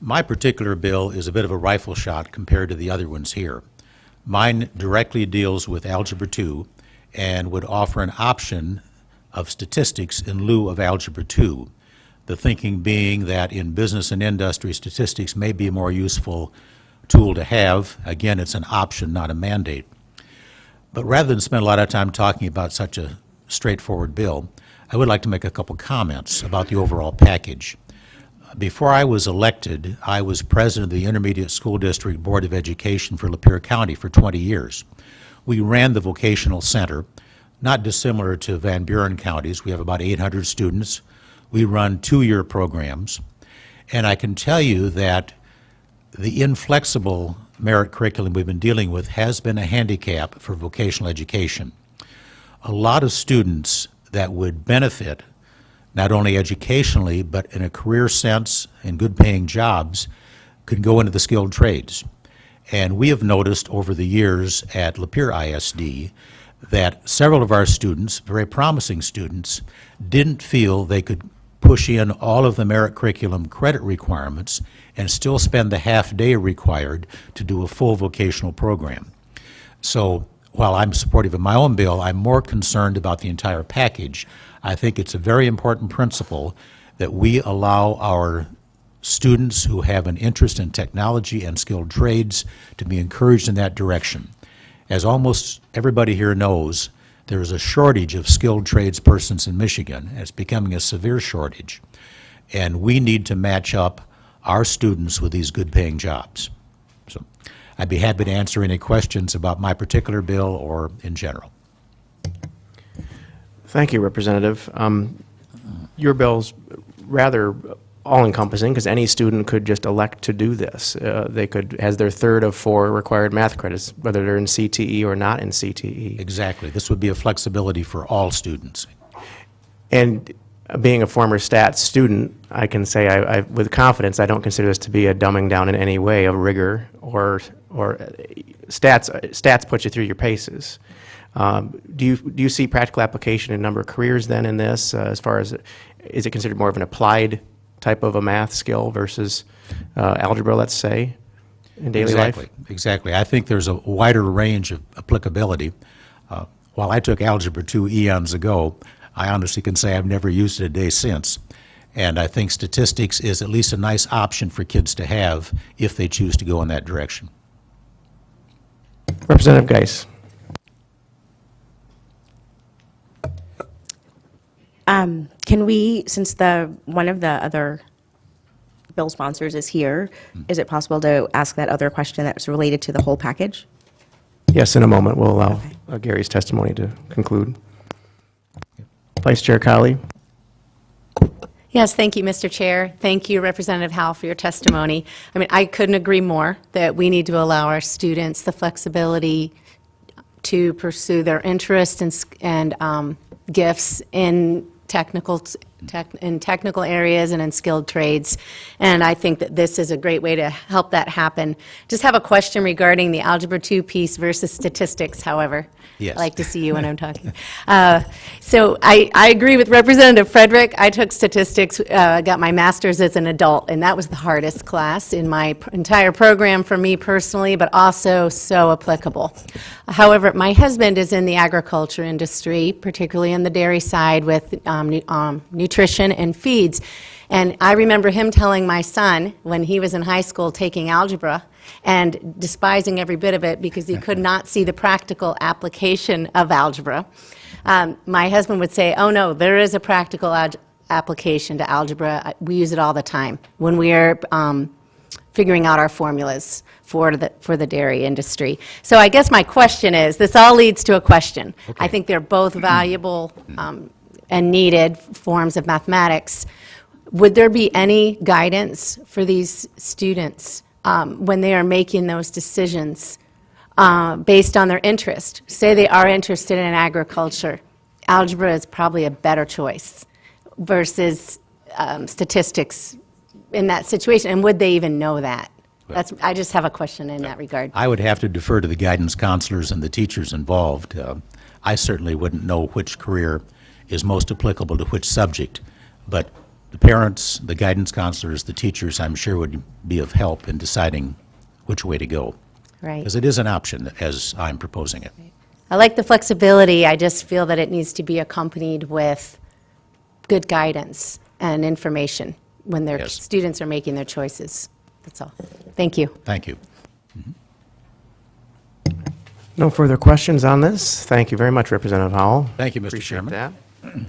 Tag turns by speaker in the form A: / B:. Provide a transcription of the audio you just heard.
A: My particular bill is a bit of a rifle shot compared to the other ones here. Mine directly deals with Algebra 2 and would offer an option of statistics in lieu of Algebra 2. The thinking being that in business and industry, statistics may be a more useful tool to have. Again, it's an option, not a mandate. But rather than spend a lot of time talking about such a straightforward bill, I would like to make a couple comments about the overall package. Before I was elected, I was president of the Intermediate School District Board of Education for Lapeer County for 20 years. We ran the vocational center, not dissimilar to Van Buren counties. We have about 800 students. We run two-year programs. And I can tell you that the inflexible merit curriculum we've been dealing with has been a handicap for vocational education. A lot of students that would benefit not only educationally, but in a career sense, in good-paying jobs, could go into the skilled trades. And we have noticed over the years at Lapeer ISD that several of our students, very promising students, didn't feel they could push in all of the merit curriculum credit requirements and still spend the half day required to do a full vocational program. So while I'm supportive of my own bill, I'm more concerned about the entire package. I think it's a very important principle that we allow our students who have an interest in technology and skilled trades to be encouraged in that direction. As almost everybody here knows, there is a shortage of skilled trades persons in Michigan. It's becoming a severe shortage. And we need to match up our students with these good-paying jobs. So I'd be happy to answer any questions about my particular bill or in general.
B: Thank you, Representative. Your bill's rather all-encompassing because any student could just elect to do this. They could, as their third of 4 required math credits, whether they're in CTE or not in CTE.
A: Exactly. This would be a flexibility for all students.
B: And being a former stats student, I can say I with confidence I don't consider this to be a dumbing down in any way of rigor or stats put you through your paces. Do you see practical application in a number of careers then in this, as far as, is it considered more of an applied type of a math skill versus algebra, let's say, in daily life?
A: Exactly. I think there's a wider range of applicability. While I took Algebra 2 eons ago, I honestly can say I've never used it a day since. And I think statistics is at least a nice option for kids to have if they choose to go in that direction.
B: Representative Geis.
C: Can we, since one of the other bill sponsors is here, is it possible to ask that other question that's related to the whole package?
B: Yes, in a moment we'll allow Gary's testimony to conclude. Vice Chair Colley.
D: Yes, thank you, Mr. Chair. Thank you, Representative Howell, for your testimony. I mean, I couldn't agree more that we need to allow our students the flexibility to pursue their interests and gifts in technical areas and in skilled trades. And I think that this is a great way to help that happen. Just have a question regarding the Algebra 2 piece versus statistics, however.
A: Yes.
D: I like to see you when I'm talking. So I agree with Representative Frederick. I took statistics, got my master's as an adult, and that was the hardest class in my entire program for me personally, but also so applicable. However, my husband is in the agriculture industry, particularly in the dairy side with nutrition and feeds. And I remember him telling my son when he was in high school taking algebra and despising every bit of it because he could not see the practical application of algebra. My husband would say, oh no, there is a practical application to algebra. We use it all the time when we are figuring out our formulas for the dairy industry. So I guess my question is, this all leads to a question.
A: Okay.
D: I think they're both valuable and needed forms of mathematics. Would there be any guidance for these students when they are making those decisions based on their interest? Say they are interested in agriculture. Algebra is probably a better choice versus statistics in that situation. And would they even know that? I just have a question in that regard.
A: I would have to defer to the guidance counselors and the teachers involved. I certainly wouldn't know which career is most applicable to which subject, but the parents, the guidance counselors, the teachers, I'm sure would be of help in deciding which way to go.
D: Right.
A: Because it is an option as I'm proposing it.
D: I like the flexibility. I just feel that it needs to be accompanied with good guidance and information when their
A: Yes.
D: students are making their choices. That's all. Thank you.
A: Thank you.
B: No further questions on this. Thank you very much, Representative Howell.
A: Thank you, Mr.
B: Appreciate
A: Chairman.
B: that.